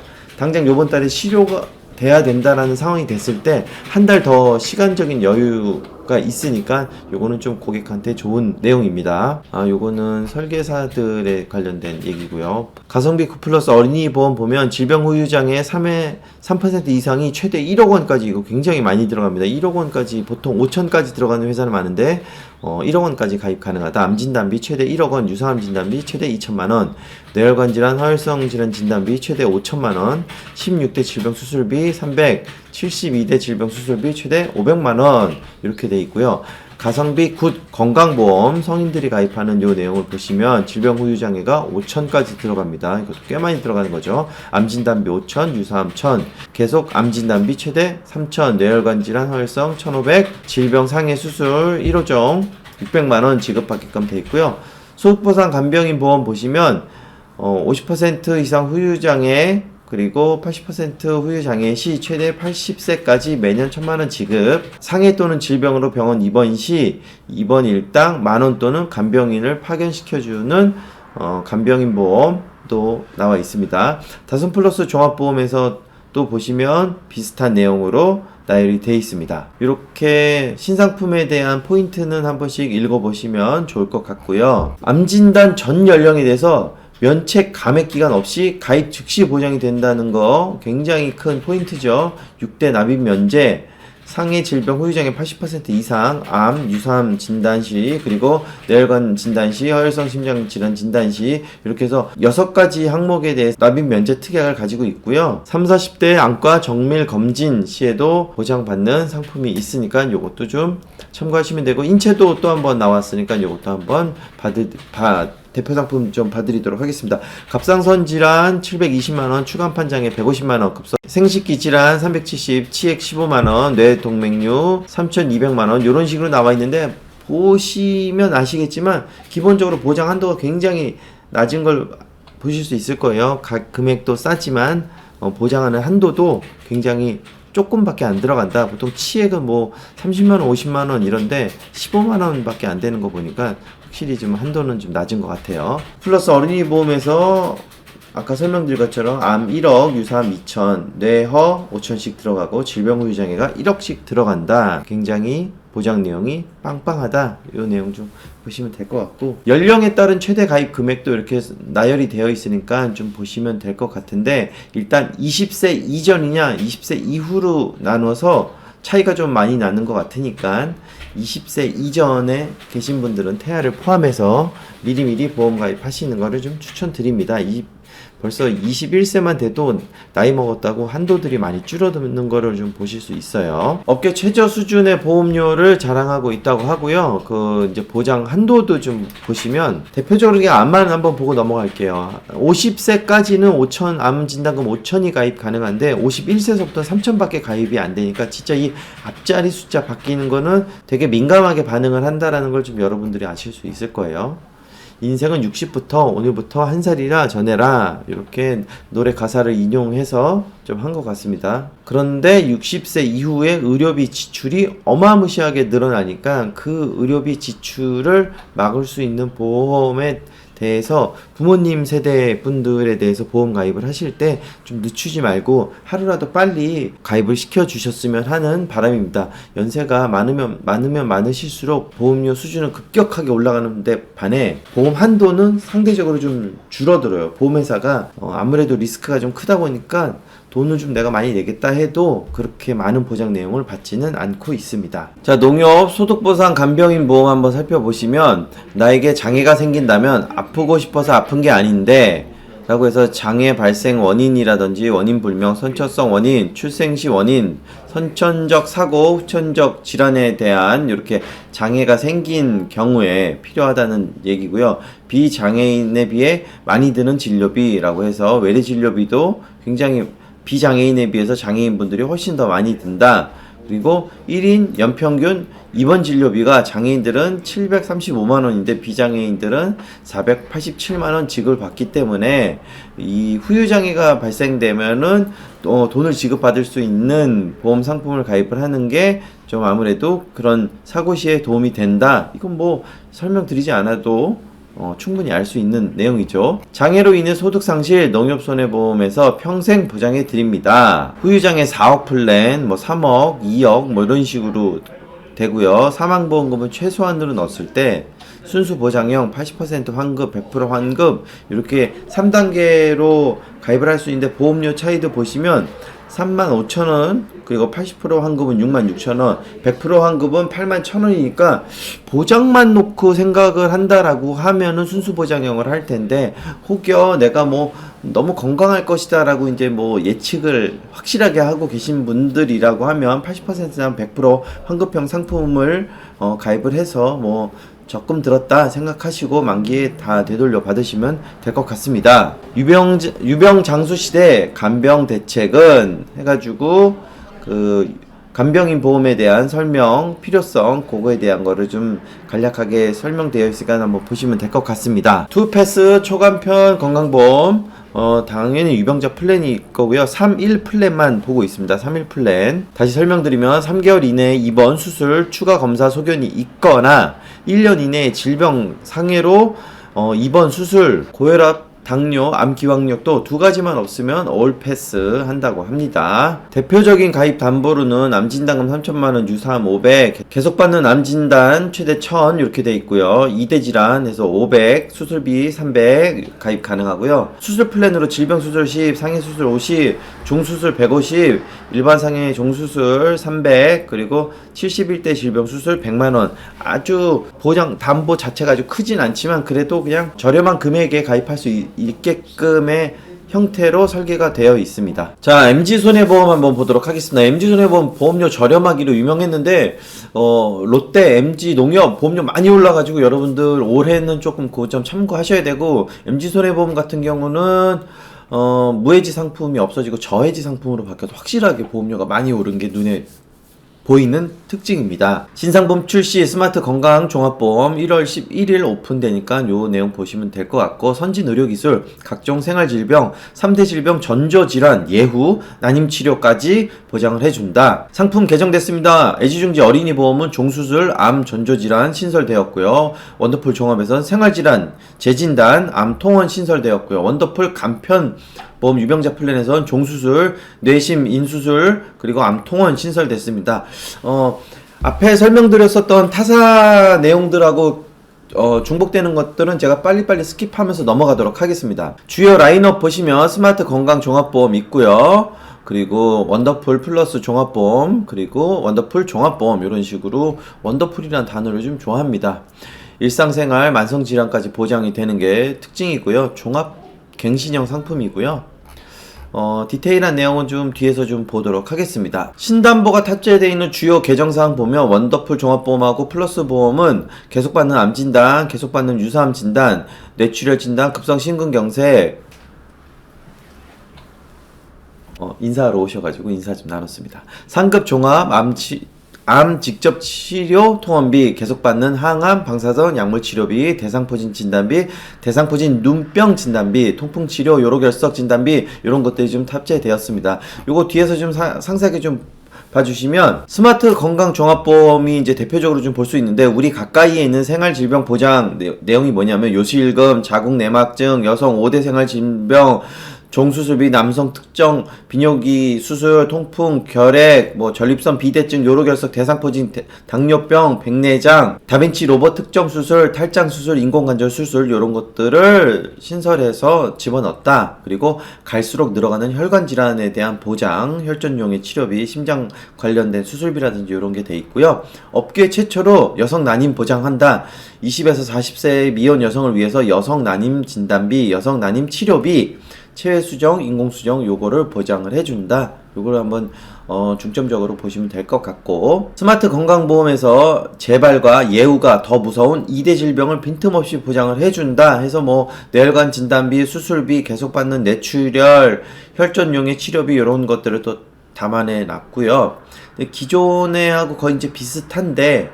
요번 달에 실효가 돼야 된다라는 상황이 됐을 때 한 달 더 시간적인 여유가 있으니까 요거는 좀 고객한테 좋은 내용입니다. 요거는 설계사들에 관련된 얘기고요. 가성비 9플러스 어린이 보험 보면 질병 후유장애 3% 이상이 최대 1억 원까지, 이거 굉장히 많이 들어갑니다. 1억 원까지, 보통 5천까지 들어가는 회사는 많은데 1억 원까지 가입 가능하다. 암 진단비 최대 1억 원, 유사암 진단비 최대 2천만 원, 뇌혈관 질환, 허혈성 질환 진단비 최대 5천만 원, 16대 질병 수술비 300, 72대 질병 수술비 최대 500만 원 이렇게 돼 있고요. 가성비 굿 건강보험 성인들이 가입하는 요 내용을 보시면 질병 후유장애가 5천까지 들어갑니다. 이것도 꽤 많이 들어가는 거죠. 암진단비 5천, 유사암 1,000, 계속 암진단비 최대 3천, 뇌혈관 질환 허혈성 1,500, 질병 상해 수술 1호종 600만원 지급받게끔 돼 있고요. 소득보상 간병인 보험 보시면 50% 이상 후유장애 그리고 80% 후유장애 시 최대 80세까지 매년 1,000만원 지급, 상해 또는 질병으로 병원 입원 시 입원 일당 만원 또는 간병인을 파견시켜주는 간병인 보험도 나와 있습니다. 다솜 플러스 종합보험에서 또 보시면 비슷한 내용으로 나열이 되어 있습니다. 이렇게 신상품에 대한 포인트는 한 번씩 읽어보시면 좋을 것 같고요. 암진단 전 연령에 대해서 면책 감액 기간 없이 가입 즉시 보장이 된다는 거 굉장히 큰 포인트죠. 6대 납입 면제, 상해 질병 후유장애 80% 이상, 암, 유사암 진단 시, 그리고 뇌혈관 진단 시, 허혈성 심장 질환 진단 시, 이렇게 해서 6가지 항목에 대해 납입 면제 특약을 가지고 있고요. 30, 40대 안과 정밀 검진 시에도 보장받는 상품이 있으니까 요것도 좀 참고하시면 되고, 인체도 또 한번 나왔으니까 요것도 한번 대표 상품 좀 봐드리도록 하겠습니다. 갑상선 질환 720만원, 추간판 장애 150만원, 생식기 질환 370, 치액 15만원, 뇌동맥류 3200만원, 요런 식으로 나와 있는데 보시면 아시겠지만 기본적으로 보장 한도가 굉장히 낮은 걸 보실 수 있을 거예요. 각 금액도 싸지만 보장하는 한도도 굉장히 조금밖에 안 들어간다. 보통 치액은 뭐 30만원, 50만원 이런데 15만원밖에 안 되는 거 보니까 확실히 좀 한도는 좀 낮은 것 같아요. 플러스 어린이 보험에서 아까 설명드린 것처럼 암 1억, 유사암 2천, 뇌허 5천씩 들어가고 질병후유장애가 1억씩 들어간다. 굉장히 보장 내용이 빵빵하다. 이 내용 좀 보시면 될 것 같고, 연령에 따른 최대 가입 금액도 이렇게 나열이 되어 있으니까 좀 보시면 될 것 같은데, 일단 20세 이전이냐 20세 이후로 나눠서 차이가 좀 많이 나는 것 같으니까 20세 이전에 계신 분들은 태아를 포함해서 미리미리 보험 가입하시는 거를 좀 추천드립니다. 벌써 21세만 돼도 나이 먹었다고 한도들이 많이 줄어드는 거를 좀 보실 수 있어요. 업계 최저 수준의 보험료를 자랑하고 있다고 하고요. 그 이제 보장 한도도 좀 보시면 대표적으로 그냥 암만 한번 보고 넘어갈게요. 50세까지는 5천, 암 진단금 5천이 가입 가능한데 51세서부터 3천밖에 가입이 안 되니까 진짜 이 앞자리 숫자 바뀌는 거는 되게 민감하게 반응을 한다라는 걸 좀 여러분들이 아실 수 있을 거예요. 인생은 60부터 오늘부터 한 살이라 전해라, 이렇게 노래 가사를 인용해서 좀 한 것 같습니다. 그런데 60세 이후에 의료비 지출이 어마무시하게 늘어나니까 그 의료비 지출을 막을 수 있는 보험에 대해서 부모님 세대 분들에 대해서 보험 가입을 하실 때 좀 늦추지 말고 하루라도 빨리 가입을 시켜 주셨으면 하는 바람입니다. 연세가 많으면 많으실수록 보험료 수준은 급격하게 올라가는데 반해 보험 한도는 상대적으로 좀 줄어들어요. 보험회사가 아무래도 리스크가 좀 크다 보니까 돈을 좀 내가 많이 내겠다 해도 그렇게 많은 보장 내용을 받지는 않고 있습니다. 자, 농협 소득보상 간병인 보험 한번 살펴보시면, 나에게 장애가 생긴다면 아프고 싶어서 아픈 게 아닌데 라고 해서 장애 발생 원인이라든지 원인 불명, 선천성 원인, 출생 시 원인, 선천적 사고, 후천적 질환에 대한 이렇게 장애가 생긴 경우에 필요하다는 얘기고요. 비장애인에 비해 많이 드는 진료비라고 해서 외래 진료비도 굉장히 비장애인에 비해서 장애인분들이 훨씬 더 많이 든다. 그리고 1인 연평균 입원 진료비가 장애인들은 735만원인데 비장애인들은 487만원 지급받기 때문에 이 후유장애가 발생되면은 돈을 지급받을 수 있는 보험 상품을 가입을 하는 게 좀 아무래도 그런 사고 시에 도움이 된다. 이건 뭐 설명드리지 않아도 충분히 알 수 있는 내용이죠. 장애로 인해 소득상실 농협손해보험에서 평생 보장해 드립니다. 후유장애 4억 플랜, 뭐 3억, 2억 뭐 이런 식으로 되고요. 사망보험금은 최소한으로 넣었을 때 순수 보장형 80% 환급, 100% 환급 이렇게 3단계로 가입을 할 수 있는데, 보험료 차이도 보시면 35,000원, 그리고 80% 환급은 66,000원, 100% 환급은 81,000원이니까 보장만 놓고 생각을 한다라고 하면은 순수 보장형을 할 텐데, 혹여 내가 뭐 너무 건강할 것이다 라고 이제 뭐 예측을 확실하게 하고 계신 분들이라고 하면 80%나 100% 환급형 상품을 가입을 해서 뭐 적금 들었다 생각하시고 만기에 다 되돌려 받으시면 될 것 같습니다. 유병 장수 시대 간병 대책은 해가지고 그 간병인 보험에 대한 설명, 필요성, 그거에 대한 거를 좀 간략하게 설명되어 있으니까 한번 보시면 될 것 같습니다. 투패스 초간편 건강보험, 당연히 유병자 플랜이 있거고요. 3.1 플랜만 보고 있습니다. 3.1 플랜. 다시 설명드리면 3개월 이내에 입원, 수술, 추가 검사 소견이 있거나 1년 이내에 질병 상해로 입원, 수술, 고혈압, 당뇨, 암, 기왕력도 두 가지만 없으면 올 패스 한다고 합니다. 대표적인 가입 담보로는 암진단금 3천만원, 유사암 500, 계속받는 암진단 최대 1000 이렇게 돼 있고요. 2대 질환에서 500, 수술비 300 가입 가능하고요. 수술 플랜으로 질병 수술 10, 상해 수술 50, 종수술 150, 일반 상해 종수술 300, 그리고 71대 질병 수술 100만원. 아주 보장 담보 자체가 아주 크진 않지만 그래도 그냥 저렴한 금액에 가입할 수 있게끔의 형태로 설계가 되어 있습니다. 자, MG손해보험 한번 보도록 하겠습니다. MG손해보험 보험료 저렴하기로 유명했는데 롯데, MG, 농협 보험료 많이 올라가지고 여러분들 올해는 조금 그 점 참고하셔야 되고, MG손해보험 같은 경우는 무해지 상품이 없어지고 저해지 상품으로 바뀌어서 확실하게 보험료가 많이 오른 게 눈에 보이는 특징입니다. 신상보험 출시 스마트 건강 종합보험 1월 11일 오픈되니까 요 내용 보시면 될 것 같고, 선진 의료기술, 각종 생활질병, 3대 질병, 전조질환, 예후, 난임치료까지 보장을 해준다. 상품 개정됐습니다. 애지중지 어린이보험은 종수술, 암, 전조질환 신설되었고요. 원더풀 종합에선 생활질환, 재진단, 암, 통원 신설되었고요. 원더풀 간편 보험 유병자 플랜에선 종수술, 뇌심, 인수술, 그리고 암통원 신설됐습니다. 앞에 설명드렸었던 타사 내용들하고 중복되는 것들은 제가 빨리빨리 스킵하면서 넘어가도록 하겠습니다. 주요 라인업 보시면 스마트 건강 종합보험 있고요. 그리고 원더풀 플러스 종합보험, 그리고 원더풀 종합보험, 이런 식으로 원더풀이라는 단어를 좀 좋아합니다. 일상생활 만성질환까지 보장이 되는 게 특징이고요. 종합 갱신형 상품이고요. 디테일한 내용은 좀 뒤에서 좀 보도록 하겠습니다. 신담보가 탑재되어 있는 주요 개정사항 보면 원더풀 종합보험하고 플러스 보험은 계속받는 암진단, 계속받는 유사암 진단, 뇌출혈 진단, 급성 심근경색, 인사하러 오셔가지고 인사 좀 나눴습니다. 상급 종합 암 직접 치료 통원비, 계속받는 항암 방사선 약물 치료비, 대상포진 진단비, 대상포진 눈병 진단비, 통풍 치료 요로결석 진단비, 이런 것들이 좀 탑재되었습니다. 요거 뒤에서 좀 상세하게 좀 봐주시면 스마트 건강 종합보험이 이제 대표적으로 좀 볼 수 있는데, 우리 가까이에 있는 생활질병 보장 내용이 뭐냐면 요실금, 자궁내막증, 여성 5대 생활질병, 종수술비, 남성 특정 비뇨기 수술, 통풍, 결핵, 전립선 비대증, 요로결석, 대상포진, 당뇨병, 백내장, 다빈치 로봇 특정 수술, 탈장 수술, 인공관절 수술, 이런 것들을 신설해서 집어넣었다. 그리고 갈수록 늘어가는 혈관 질환에 대한 보장, 혈전용의 치료비, 심장 관련된 수술비라든지 이런 게 돼 있고요. 업계 최초로 여성 난임 보장한다. 20에서 40세 미혼 여성을 위해서 여성 난임 진단비, 여성 난임 치료비, 체외 수정, 인공 수정, 요거를 보장을 해준다. 요거를 한번 중점적으로 보시면 될 것 같고, 스마트 건강보험에서 재발과 예후가 더 무서운 2대 질병을 빈틈없이 보장을 해준다 해서 뇌혈관 진단비, 수술비, 계속받는 뇌출혈, 혈전용의 치료비, 이런 것들을 또 담아내 놨고요. 기존에 하고 거의 이제 비슷한데,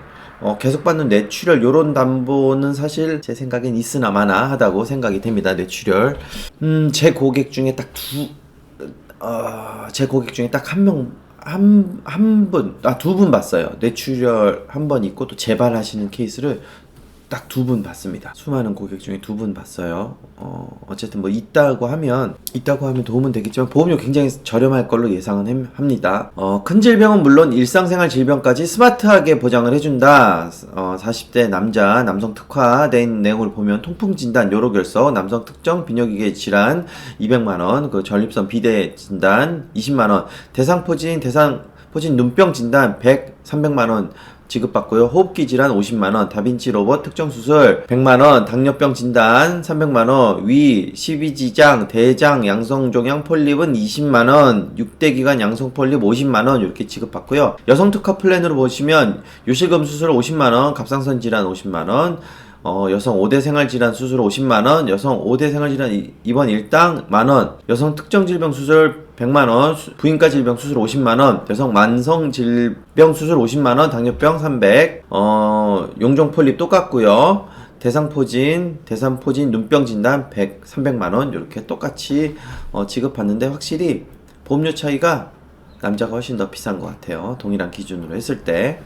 계속받는 뇌출혈 요런 담보는 사실 제 생각엔 있으나 마나 하다고 생각이 됩니다. 뇌출혈. 제 고객 중에 딱 두 분 봤어요. 뇌출혈 한 번 있고 또 재발하시는 케이스를 딱 2분 봤습니다. 수많은 고객 중에 2분 봤어요. 어쨌든 있다고 하면 도움은 되겠지만 보험료 굉장히 저렴할 걸로 예상은 합니다. 큰 질병은 물론 일상생활 질병까지 스마트하게 보장을 해준다. 40대 남성 특화된 내용을 보면 통풍 진단, 요로결석, 남성 특정 비뇨기계 질환 200만원, 그 전립선 비대 진단 20만원, 대상포진 눈병 진단 300만원 지급받고요. 호흡기 질환 50만원, 다빈치 로봇 특정 수술 100만원, 당뇨병 진단 300만원, 위, 십이지장, 대장, 양성종양 폴립은 20만원, 6대 기관 양성 폴립 50만원 이렇게 지급받고요. 여성 특화 플랜으로 보시면 요실금 수술 50만원, 갑상선 질환 50만원, 여성 5대 생활질환 수술 50만원, 여성 5대 생활질환 입원 일당 만원, 여성 특정 질병 수술 100만원, 부인과 질병 수술 50만원, 여성 만성 질병 수술 50만원, 당뇨병 300, 용종 폴립 똑같고요. 대상포진 눈병 진단 300만원 이렇게 똑같이 지급받는데, 확실히 보험료 차이가 남자가 훨씬 더 비싼 것 같아요. 동일한 기준으로 했을 때.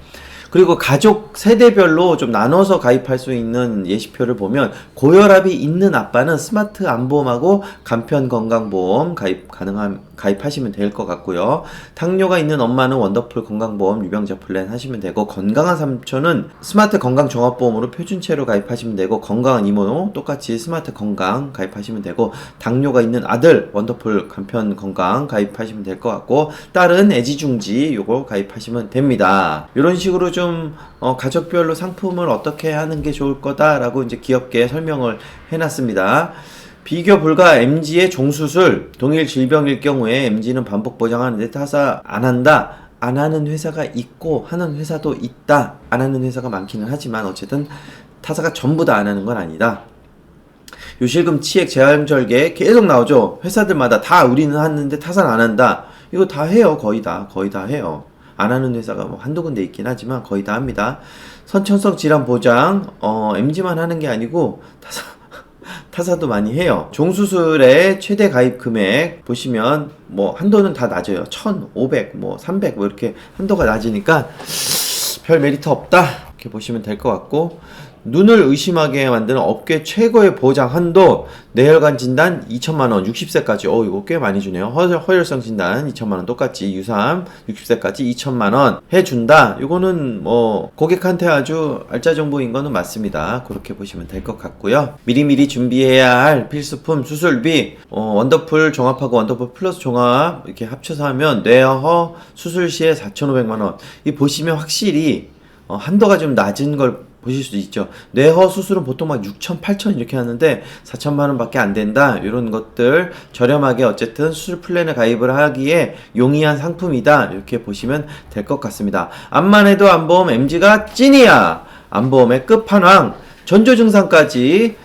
그리고 가족 세대별로 좀 나눠서 가입할 수 있는 예시표를 보면, 고혈압이 있는 아빠는 스마트 암보험하고 간편 건강보험 가입하시면 될 것 같고요. 당뇨가 있는 엄마는 원더풀 건강보험 유병자 플랜 하시면 되고, 건강한 삼촌은 스마트 건강 종합보험으로 표준체로 가입하시면 되고, 건강한 이모 똑같이 스마트 건강 가입하시면 되고, 당뇨가 있는 아들 원더풀 간편 건강 가입하시면 될 것 같고, 딸은 애지중지 요거 가입하시면 됩니다. 이런 식으로 좀 가족별로 상품을 어떻게 하는 게 좋을 거다라고 이제 귀엽게 설명을 해놨습니다. 비교 불가 MG의 종수술, 동일 질병일 경우에 MG는 반복 보장하는데 타사 안 한다. 안 하는 회사가 있고 하는 회사도 있다. 안 하는 회사가 많기는 하지만 어쨌든 타사가 전부 다 안 하는 건 아니다. 요실금 치액 재활절개 계속 나오죠. 회사들마다 다 우리는 하는데 타사는 안 한다. 이거 다 해요. 거의 다 해요. 안 하는 회사가 뭐 한두 군데 있긴 하지만 거의 다 합니다. 선천성 질환 보장, MG만 하는 게 아니고 타사도 많이 해요. 종수술의 최대 가입 금액 보시면 뭐 한도는 다 낮아요. 1,500, 뭐 300, 뭐 이렇게 한도가 낮으니까 별 메리트 없다 이렇게 보시면 될 것 같고, 눈을 의심하게 만드는 업계 최고의 보장 한도, 뇌혈관 진단 2천만원 60세까지. 이거 꽤 많이 주네요. 허혈성 진단 2천만원 똑같이 유사암 60세까지 2천만원 해준다. 이거는 뭐 고객한테 아주 알짜 정보인 거는 맞습니다. 그렇게 보시면 될 것 같고요. 미리미리 준비해야 할 필수품 수술비, 원더풀 종합하고 원더풀 플러스 종합 이렇게 합쳐서 하면 뇌허 수술 시에 4,500만원. 이 보시면 확실히 한도가 좀 낮은 걸 보실 수 있죠. 뇌허 수술은 보통 막 6천, 8천 이렇게 하는데 4천만 원 밖에 안 된다. 이런 것들 저렴하게 어쨌든 수술 플랜에 가입을 하기에 용이한 상품이다. 이렇게 보시면 될 것 같습니다. 암만 해도 암보험 MG가 찐이야. 암보험의 끝판왕. 전조 증상까지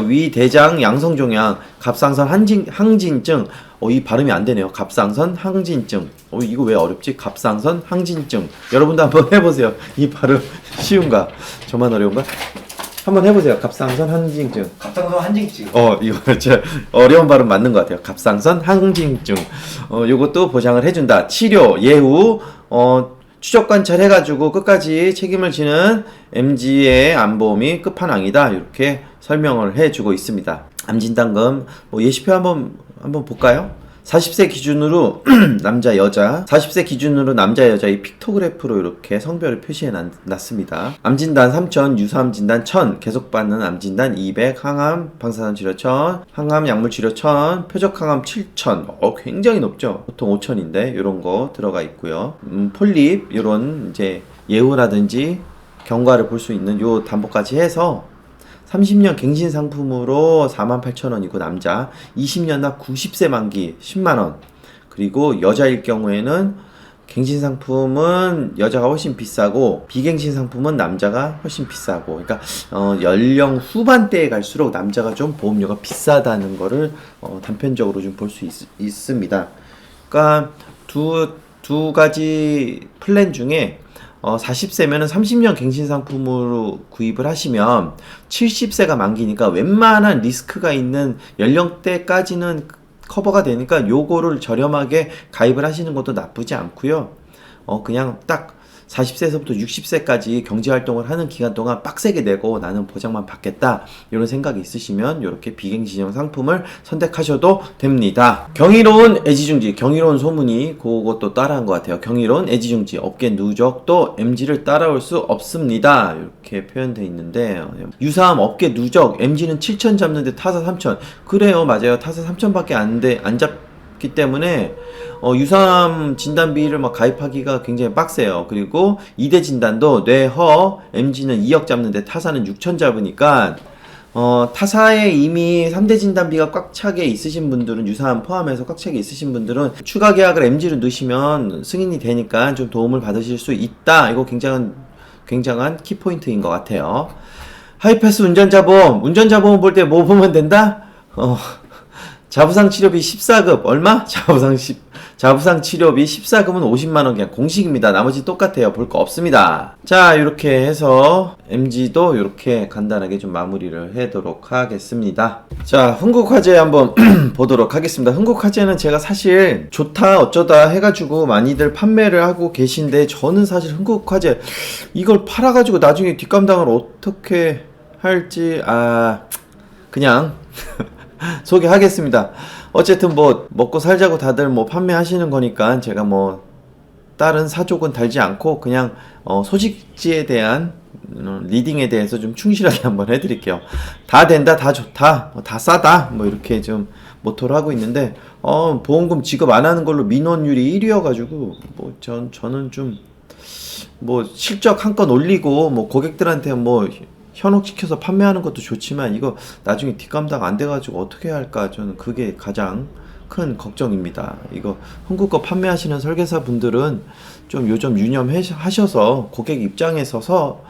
위 대장 양성종양, 갑상선 항진증. 이 발음이 안 되네요. 갑상선 항진증. 이거 왜 어렵지? 갑상선 항진증. 여러분도 한번 해보세요. 이 발음 쉬운가? 저만 어려운가? 한번 해보세요. 갑상선 항진증. 갑상선 항진증. 이거 진짜 어려운 발음 맞는 것 같아요. 갑상선 항진증. 요것도 보장을 해준다. 치료, 예후, 추적 관찰 해가지고 끝까지 책임을 지는 MG의 암보험이 끝판왕이다. 이렇게 설명을 해주고 있습니다. 암진단금, 예시표 한번 볼까요? 40세 기준으로 남자 여자, 40세 기준으로 남자 여자 이 픽토그래프로 이렇게 성별을 표시해 놨습니다. 암진단 3,000, 유사암 진단 1,000, 계속 받는 암진단 200, 항암 방사선 치료 1,000, 항암 약물 치료 1,000, 표적 항암 7,000. 굉장히 높죠. 보통 5,000인데 이런 거 들어가 있고요. 폴립 이런 이제 예후라든지 경과를 볼 수 있는 요 담보까지 해서 30년 갱신 상품으로 48,000원이고 남자, 20년 납 90세 만기 10만원. 그리고 여자일 경우에는 갱신 상품은 여자가 훨씬 비싸고 비갱신 상품은 남자가 훨씬 비싸고, 그러니까 연령 후반대에 갈수록 남자가 좀 보험료가 비싸다는 거를 단편적으로 좀 볼 수 있습니다. 그러니까 두 가지 플랜 중에 40세면은 30년 갱신 상품으로 구입을 하시면 70세가 만기니까 웬만한 리스크가 있는 연령대까지는 커버가 되니까 요거를 저렴하게 가입을 하시는 것도 나쁘지 않고요. 그냥 딱 40세에서부터 60세까지 경제활동을 하는 기간 동안 빡세게 내고 나는 보장만 받겠다 이런 생각이 있으시면 이렇게 비갱신형 상품을 선택하셔도 됩니다. 경이로운 애지중지, 경이로운 소문이 그것도 따라한 것 같아요. 경이로운 애지중지, 업계 누적도 MG를 따라올 수 없습니다. 이렇게 표현되어 있는데, 유사암 업계 누적, MG는 7,000 잡는데 타사 3,000. 그래요, 맞아요. 타사 3,000밖에 안 잡기 때문에 유사암 진단비를 막 가입하기가 굉장히 빡세요. 그리고 2대 진단도 뇌허, MG는 2억 잡는데 타사는 6천 잡으니까 타사에 이미 3대 진단비가 꽉 차게 있으신 분들은, 유사암 포함해서 꽉 차게 있으신 분들은 추가 계약을 MG로 넣으시면 승인이 되니까 좀 도움을 받으실 수 있다. 이거 굉장한 키포인트인 것 같아요. 하이패스 운전자보험 볼 때 뭐 보면 된다? 자부상 치료비 14급 얼마? 자부상 치료비 14급은 50만원 그냥 공식입니다. 나머지 똑같아요. 볼 거 없습니다. 자, 이렇게 해서 MG도 이렇게 간단하게 좀 마무리를 하도록 하겠습니다. 자, 흥국화재 한번 보도록 하겠습니다. 흥국화재는 제가 사실 좋다 어쩌다 해가지고 많이들 판매를 하고 계신데, 저는 사실 흥국화재 이걸 팔아가지고 나중에 뒷감당을 어떻게 할지 그냥 소개하겠습니다. 어쨌든 먹고 살자고 다들 판매하시는 거니까 제가 다른 사족은 달지 않고 그냥 소식지에 대한 리딩에 대해서 좀 충실하게 한번 해드릴게요. 다 된다, 다 좋다, 다 싸다, 이렇게 좀 모토를 하고 있는데, 보험금 지급 안 하는 걸로 민원율이 1위여가지고 저는 좀 실적 한 건 올리고 고객들한테 현혹시켜서 판매하는 것도 좋지만 이거 나중에 뒷감당 안 돼가지고 어떻게 할까, 저는 그게 가장 큰 걱정입니다. 이거 흥국거 판매하시는 설계사 분들은 좀 요즘 유념하셔서 고객 입장에 서서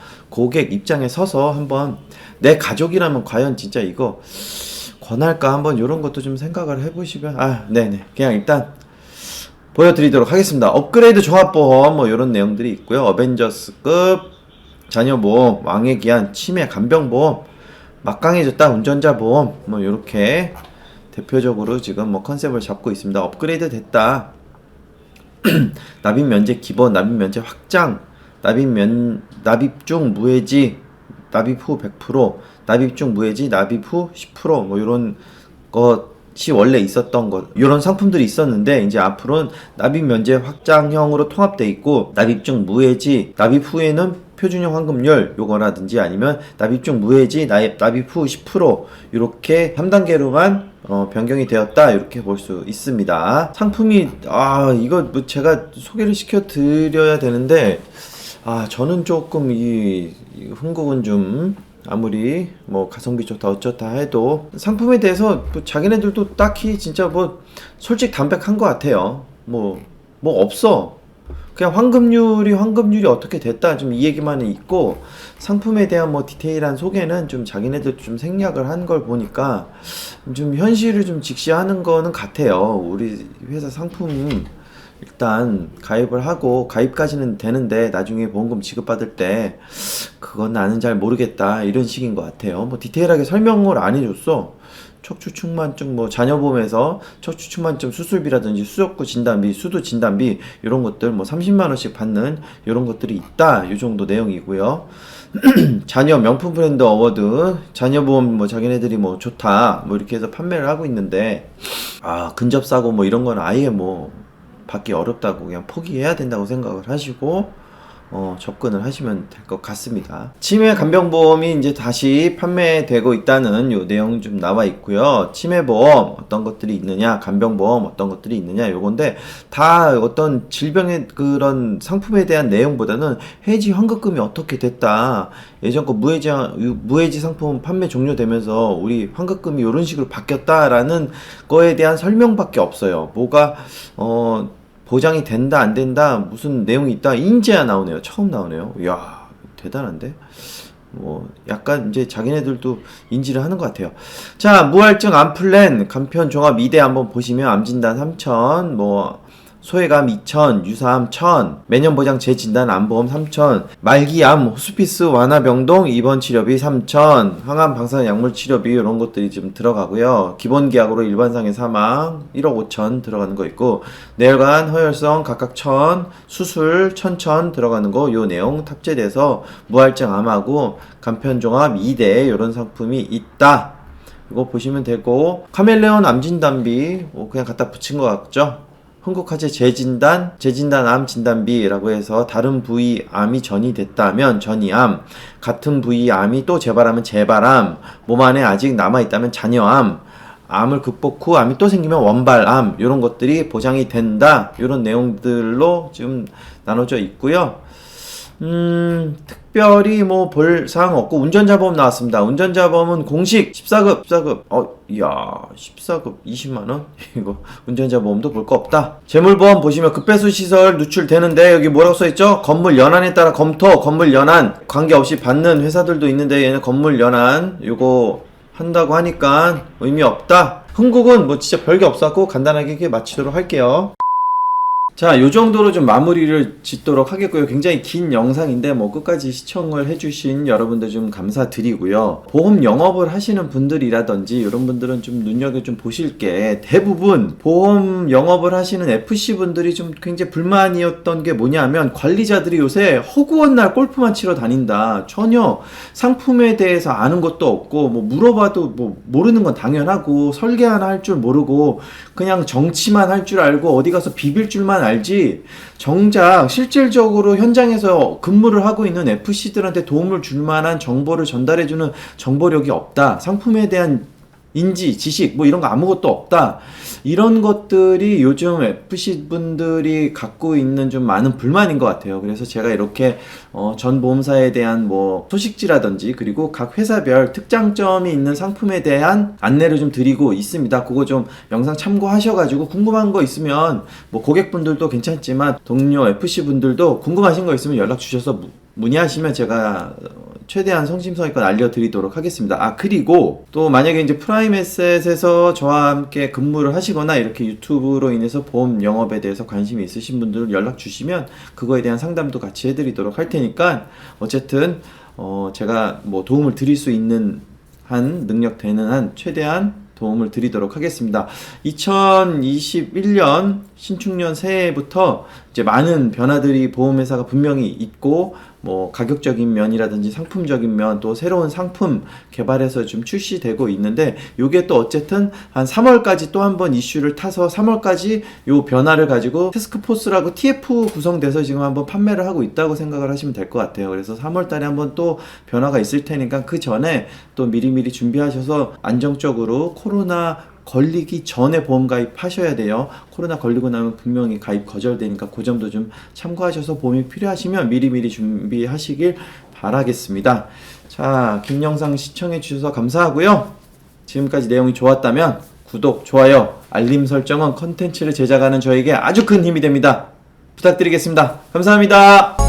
한번 내 가족이라면 과연 진짜 이거 권할까, 한번 이런 것도 좀 생각을 해보시면 네네, 그냥 일단 보여드리도록 하겠습니다. 업그레이드 종합보험 뭐 이런 내용들이 있고요. 어벤져스급 자녀보험, 왕의 기한, 치매, 간병보험, 막강해졌다, 운전자보험 뭐 이렇게 대표적으로 지금 뭐 컨셉을 잡고 있습니다. 업그레이드 됐다. 납입 면제 기본, 납입 면제 확장, 납입 중 무해지, 납입 후 100%, 납입 중 무해지, 납입 후 10%뭐 이런 것이 원래 있었던 것, 이런 상품들이 있었는데 이제 앞으로는 납입 면제 확장형으로 통합돼 있고 납입 중 무해지, 납입 후에는 표준형 환급률 요거라든지 아니면 납입 중 무해지, 납입 후 10% 이렇게 3단계로만 변경이 되었다 이렇게 볼 수 있습니다. 상품이 이거 뭐 제가 소개를 시켜 드려야 되는데 저는 조금 이 흥국은 좀 아무리 뭐 가성비 좋다 어쩌다 해도 상품에 대해서 뭐 자기네들도 딱히 진짜 뭐 솔직 담백한 것 같아요. 뭐 없어. 그냥 환급률이 어떻게 됐다 좀 이 얘기만 있고 상품에 대한 뭐 디테일한 소개는 좀 자기네들 좀 생략을 한 걸 보니까 좀 현실을 좀 직시하는 거는 같아요. 우리 회사 상품 일단 가입을 하고 가입까지는 되는데 나중에 보험금 지급받을 때 그건 나는 잘 모르겠다 이런 식인 것 같아요. 뭐 디테일하게 설명을 안 해줬어. 척추측만증 뭐 자녀보험에서 척추측만증 수술비라든지 수족구 진단비, 수두 진단비 이런 것들 뭐 30만 원씩 받는 이런 것들이 있다. 이 정도 내용이고요. 자녀 명품 브랜드 어워드, 자녀보험 뭐 자기네들이 뭐 좋다 뭐 이렇게 해서 판매를 하고 있는데 근접 사고 뭐 이런 건 아예 뭐 받기 어렵다고 그냥 포기해야 된다고 생각을 하시고 접근을 하시면 될 것 같습니다. 치매 간병보험이 이제 다시 판매되고 있다는 요 내용 좀 나와 있고요. 치매보험 어떤 것들이 있느냐, 간병보험 어떤 것들이 있느냐 요건데 다 어떤 질병의 그런 상품에 대한 내용보다는 해지 환급금이 어떻게 됐다. 예전 거 무해지 상품 판매 종료되면서 우리 환급금이 이런 식으로 바뀌었다라는 거에 대한 설명밖에 없어요. 뭐가 보장이 된다 안 된다 무슨 내용이 있다 인제야 나오네요. 처음 나오네요. 이야 대단한데 뭐 약간 이제 자기네들도 인지를 하는 것 같아요. 자, 무할증 암플랜 간편 종합 2대 한번 보시면 암진단 3,000 뭐 소외감 2,000, 유사암 1,000, 매년 보장 재진단 암보험 3,000, 말기암, 호스피스 완화병동 입원 치료비 3,000, 항암 방사선 약물 치료비 이런 것들이 좀 들어가고요. 기본 계약으로 일반상해 사망 1억 5천 들어가는 거 있고 뇌혈관, 허혈성 각각 1,000, 수술 1,000 들어가는 거 요 내용 탑재돼서 무할증 암하고 간편종합 2대 이런 상품이 있다. 이거 보시면 되고 카멜레온 암진단비 그냥 갖다 붙인 것 같죠? 흥국화재 재진단 암 진단비라고 해서 다른 부위 암이 전이됐다면 전이암, 같은 부위 암이 또 재발하면 재발암, 몸 안에 아직 남아있다면 잔여암, 암을 극복 후 암이 또 생기면 원발암 이런 것들이 보장이 된다. 이런 내용들로 지금 나눠져 있고요. 특별히 뭐 볼 사항 없고 운전자보험 나왔습니다. 운전자보험은 공식 14급 이야 14급 20만원? 이거 운전자보험도 볼 거 없다. 재물보험 보시면 급배수 시설 누출되는데 여기 뭐라고 써있죠? 건물 연한에 따라 검토, 건물 연한 관계없이 받는 회사들도 있는데 얘는 건물 연한 요거 한다고 하니까 의미 없다. 흥국은 뭐 진짜 별게 없었고 간단하게 이렇게 마치도록 할게요. 자, 요 정도로 좀 마무리를 짓도록 하겠고요. 굉장히 긴 영상인데 뭐 끝까지 시청을 해주신 여러분들 좀 감사드리고요. 보험 영업을 하시는 분들이라든지 이런 분들은 좀 눈여겨 좀 보실 게 대부분 보험 영업을 하시는 FC 분들이 좀 굉장히 불만이었던 게 뭐냐면 관리자들이 요새 허구한 날 골프만 치러 다닌다. 전혀 상품에 대해서 아는 것도 없고 뭐 물어봐도 뭐 모르는 건 당연하고 설계 하나 할 줄 모르고 그냥 정치만 할 줄 알고 어디 가서 비빌 줄만 알지 정작 실질적으로 현장에서 근무를 하고 있는 FC들한테 도움을 줄 만한 정보를 전달해주는 정보력이 없다. 상품에 대한 인지, 지식 뭐 이런 거 아무것도 없다. 이런 것들이 요즘 FC분들이 갖고 있는 좀 많은 불만인 것 같아요. 그래서 제가 이렇게 전 보험사에 대한 뭐 소식지라든지 그리고 각 회사별 특장점이 있는 상품에 대한 안내를 좀 드리고 있습니다. 그거 좀 영상 참고하셔가지고 궁금한 거 있으면 뭐 고객분들도 괜찮지만 동료 FC분들도 궁금하신 거 있으면 연락 주셔서 문의하시면 제가 최대한 성심성의껏 알려드리도록 하겠습니다. 아, 그리고 또 만약에 이제 프라임에셋에서 저와 함께 근무를 하시거나 이렇게 유튜브로 인해서 보험 영업에 대해서 관심이 있으신 분들 연락 주시면 그거에 대한 상담도 같이 해드리도록 할 테니까 어쨌든 제가 뭐 도움을 드릴 수 있는 한 능력 되는 한 최대한 도움을 드리도록 하겠습니다. 2021년 신축년 새해부터 이제 많은 변화들이 보험회사가 분명히 있고 뭐 가격적인 면이라든지 상품적인 면 또 새로운 상품 개발해서 좀 출시되고 있는데 요게 또 어쨌든 한 3월까지 또 한 번 이슈를 타서 3월까지 요 변화를 가지고 태스크포스라고 TF 구성돼서 지금 한번 판매를 하고 있다고 생각을 하시면 될 것 같아요. 그래서 3월 달에 한번 또 변화가 있을 테니까 그 전에 또 미리미리 준비하셔서 안정적으로 코로나 걸리기 전에 보험 가입하셔야 돼요. 코로나 걸리고 나면 분명히 가입 거절되니까 그 점도 좀 참고하셔서 보험이 필요하시면 미리미리 준비하시길 바라겠습니다. 자, 긴 영상 시청해 주셔서 감사하고요. 지금까지 내용이 좋았다면 구독, 좋아요, 알림 설정은 컨텐츠를 제작하는 저에게 아주 큰 힘이 됩니다. 부탁드리겠습니다. 감사합니다.